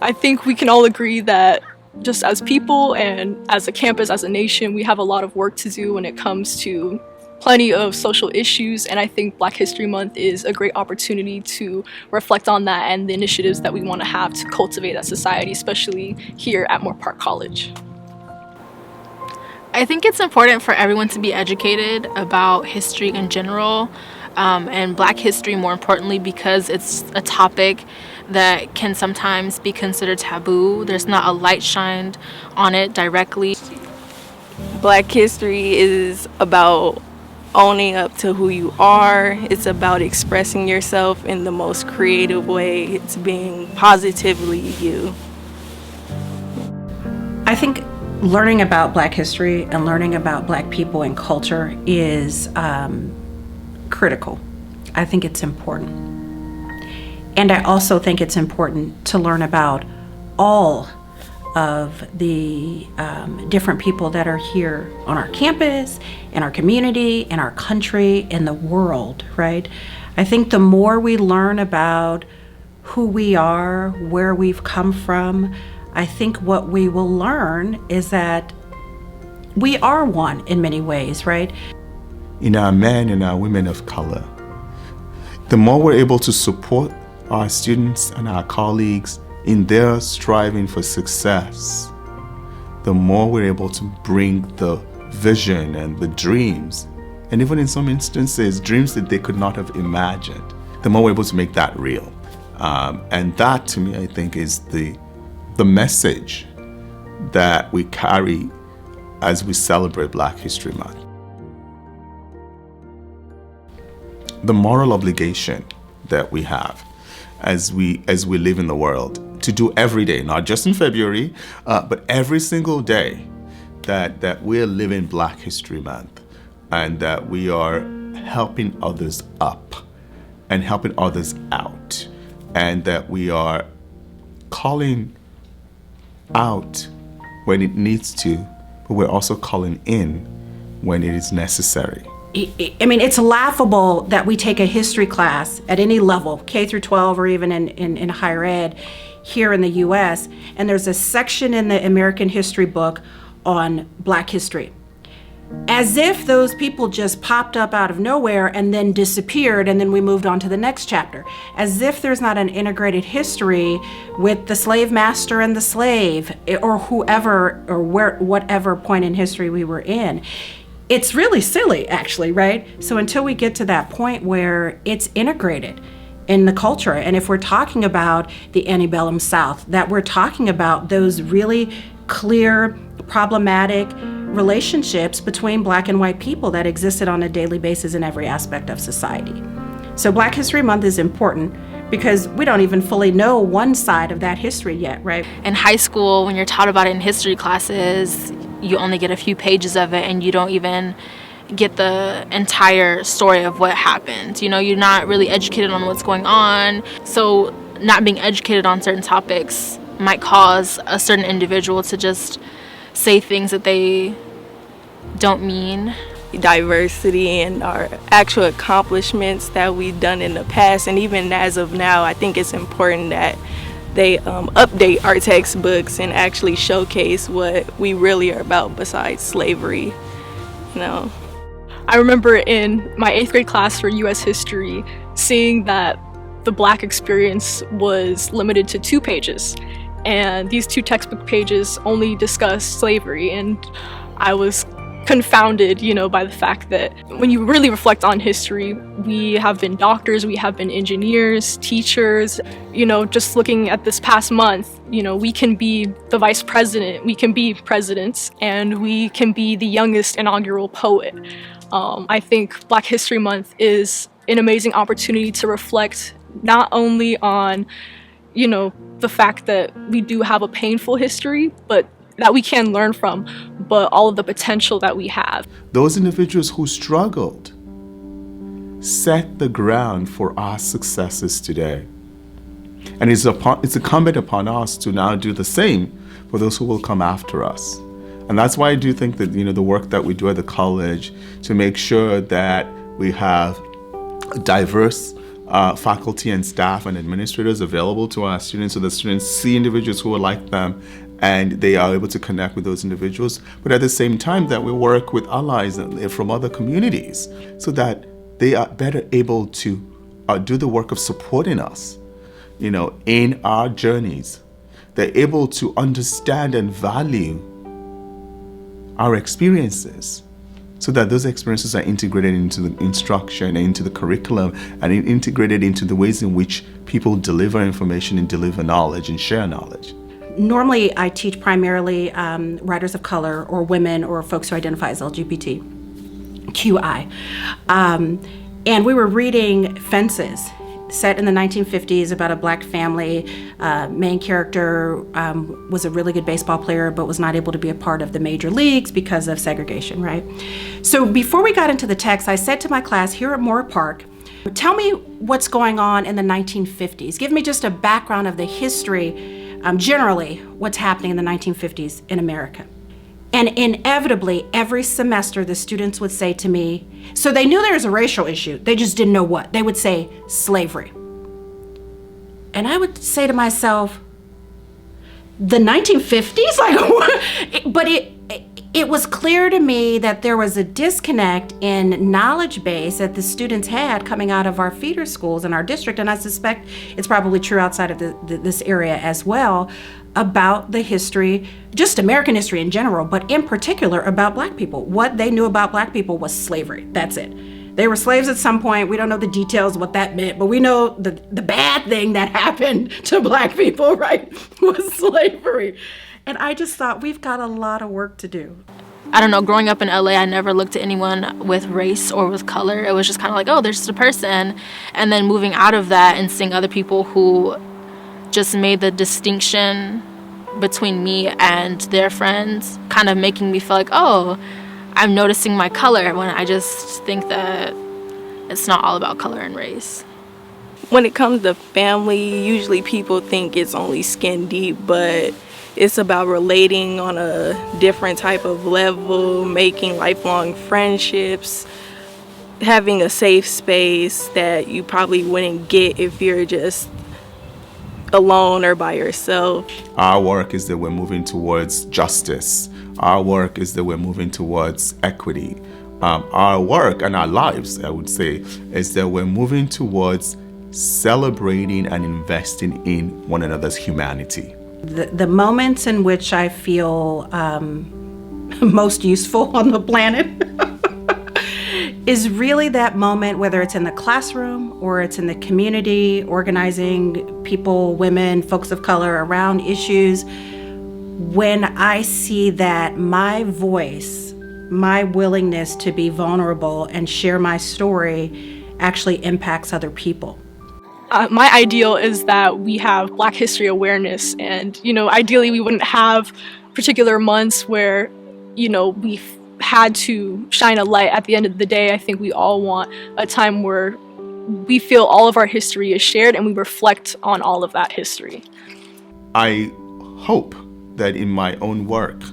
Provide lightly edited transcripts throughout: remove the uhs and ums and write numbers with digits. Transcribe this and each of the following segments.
I think we can all agree that just as people and as a campus, as a nation, we have a lot of work to do when it comes to plenty of social issues, and I think Black History Month is a great opportunity to reflect on that and the initiatives that we want to have to cultivate that society, especially here at Moorpark College. I think it's important for everyone to be educated about history in general, and Black history more importantly, because it's a topic that can sometimes be considered taboo. There's not a light shined on it directly. Black history is about owning up to who you are. It's about expressing yourself in the most creative way. It's being positively you. I think learning about Black history and learning about Black people and culture is critical. I think it's important. And I also think it's important to learn about all of the different people that are here on our campus, in our community, in our country, in the world, right? I think the more we learn about who we are, where we've come from, I think what we will learn is that we are one in many ways, right? In our men and our women of color, the more we're able to support our students and our colleagues in their striving for success, the more we're able to bring the vision and the dreams, and even in some instances, dreams that they could not have imagined, the more we're able to make that real. And that, to me, I think is the message that we carry as we celebrate Black History Month. The moral obligation that we have as we live in the world to do every day, not just in February, but every single day that we're living Black History Month, and that we are helping others up and helping others out, and that we are calling out when it needs to, but we're also calling in when it is necessary. I mean, it's laughable that we take a history class at any level, K through 12 or even in higher ed here in the US, and there's a section in the American history book on Black history. As if those people just popped up out of nowhere and then disappeared, and then we moved on to the next chapter. As if there's not an integrated history with the slave master and the slave, or whoever, or whatever point in history we were in. It's really silly, actually, right? So until we get to that point where it's integrated in the culture, and if we're talking about the antebellum South, that we're talking about those really clear, problematic relationships between Black and white people that existed on a daily basis in every aspect of society. So Black History Month is important because we don't even fully know one side of that history yet, right? In high school, when you're taught about it in history classes, you only get a few pages of it and you don't even get the entire story of what happened. You know, you're not really educated on what's going on. So not being educated on certain topics might cause a certain individual to just say things that they don't mean. Diversity and our actual accomplishments that we've done in the past, and even as of now, I think it's important that they update our textbooks and actually showcase what we really are about besides slavery, you know. I remember in my 8th grade class for US history seeing that the Black experience was limited to 2 pages, and these 2 textbook pages only discussed slavery, and I was confounded, you know, by the fact that when you really reflect on history, we have been doctors, we have been engineers, teachers, you know, just looking at this past month, you know, we can be the vice president, we can be presidents, and we can be the youngest inaugural poet. I think Black History Month is an amazing opportunity to reflect not only on, you know, the fact that we do have a painful history, but that we can learn from, but all of the potential that we have. Those individuals who struggled set the ground for our successes today. And it's incumbent upon us to now do the same for those who will come after us. And that's why I do think that, you know, the work that we do at the college to make sure that we have diverse faculty and staff and administrators available to our students so that students see individuals who are like them and they are able to connect with those individuals. But at the same time that we work with allies from other communities so that they are better able to do the work of supporting us, in our journeys. They're able to understand and value our experiences so that those experiences are integrated into the instruction, into the curriculum, and integrated into the ways in which people deliver information and deliver knowledge and share knowledge. Normally, I teach primarily writers of color or women or folks who identify as LGBTQI. And we were reading Fences, set in the 1950s about a black family. Main character was a really good baseball player but was not able to be a part of the major leagues because of segregation, right? So before we got into the text, I said to my class here at Moorpark, tell me what's going on in the 1950s. Give me just a background of the history, generally what's happening in the 1950s in America. And inevitably, every semester, the students would say to me, so they knew there was a racial issue, they just didn't know what. They would say, slavery. And I would say to myself, the 1950s? Like, what? But it was clear to me that there was a disconnect in knowledge base that the students had coming out of our feeder schools in our district, and I suspect it's probably true outside of this area as well, about the history, just American history in general, but in particular about black people. What they knew about black people was slavery. That's it. They were slaves at some point. We don't know the details of what that meant, but we know the bad thing that happened to black people, right, was slavery. And I just thought, we've got a lot of work to do. I don't know, growing up in LA, I never looked at anyone with race or with color. It was just kind of like, oh, there's just a person. And then moving out of that and seeing other people who just made the distinction between me and their friends, kind of making me feel like, oh, I'm noticing my color, when I just think that it's not all about color and race. When it comes to family, usually people think it's only skin deep, but it's about relating on a different type of level, making lifelong friendships, having a safe space that you probably wouldn't get if you're just alone or by yourself. Our work is that we're moving towards justice. Our work is that we're moving towards equity. Our work and our lives, I would say, is that we're moving towards celebrating and investing in one another's humanity. The moments in which I feel most useful on the planet is really that moment, whether it's in the classroom or it's in the community, organizing people, women, folks of color around issues, when I see that my voice, my willingness to be vulnerable and share my story actually impacts other people. My ideal is that we have Black history awareness, and ideally we wouldn't have particular months where we've had to shine a light at the end of the day. I think we all want a time where we feel all of our history is shared and we reflect on all of that history. I hope that in my own work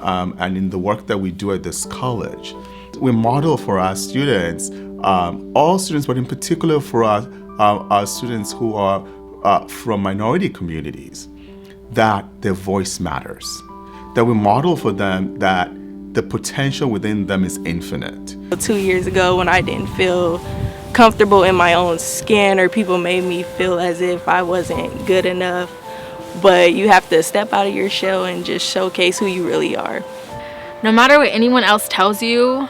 and in the work that we do at this college, we model for our students, all students, but in particular for our students who are from minority communities, that their voice matters, that we model for them that the potential within them is infinite. 2 years ago, when I didn't feel comfortable in my own skin, or people made me feel as if I wasn't good enough, but you have to step out of your shell and just showcase who you really are. No matter what anyone else tells you,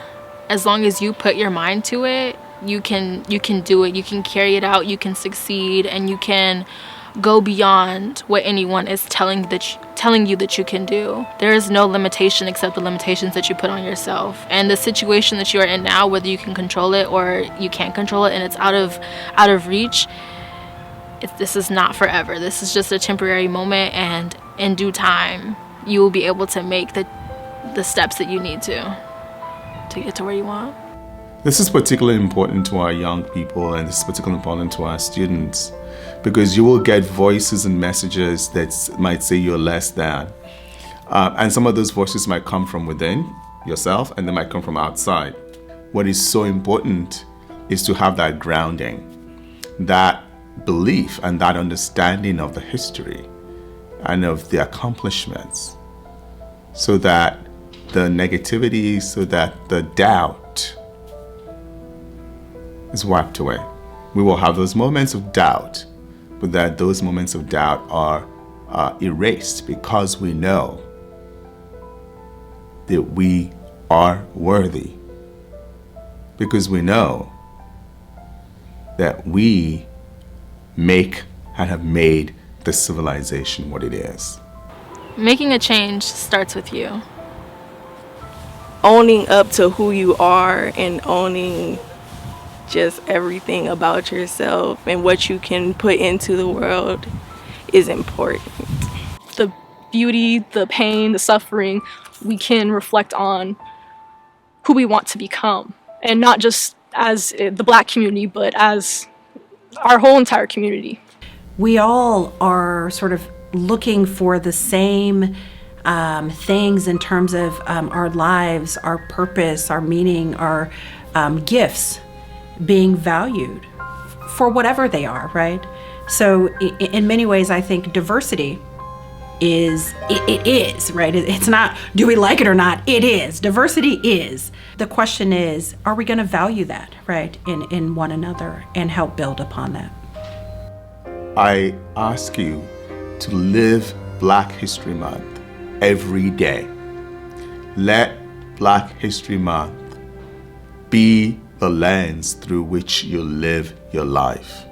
as long as you put your mind to it, you can do it. You can carry it out, you can succeed, and you can go beyond what anyone is telling you that you can do. There is no limitation except the limitations that you put on yourself. And the situation that you are in now, whether you can control it or you can't control it and it's out of reach, this is not forever. This is just a temporary moment, and in due time you will be able to make the steps that you need to get to where you want. This is particularly important to our young people, and this is particularly important to our students, because you will get voices and messages that might say you're less than. And some of those voices might come from within yourself, and they might come from outside. What is so important is to have that grounding, that belief and that understanding of the history and of the accomplishments, so that the negativity, so that the doubt is wiped away. We will have those moments of doubt, but that those moments of doubt are erased because we know that we are worthy, because we know that we make and have made the civilization what it is. Making a change starts with you. Owning up to who you are and owning just everything about yourself and what you can put into the world is important. The beauty, the pain, the suffering, we can reflect on who we want to become. And not just as the Black community, but as our whole entire community. We all are sort of looking for the same things in terms of our lives, our purpose, our meaning, our gifts being valued for whatever they are, right? So in many ways, I think diversity is, it is, right? It's not, do we like it or not? It is. Diversity is. The question is, are we going to value that, right, in one another and help build upon that? I ask you to live Black History Month every day. Let Black History Month be the lens through which you live your life.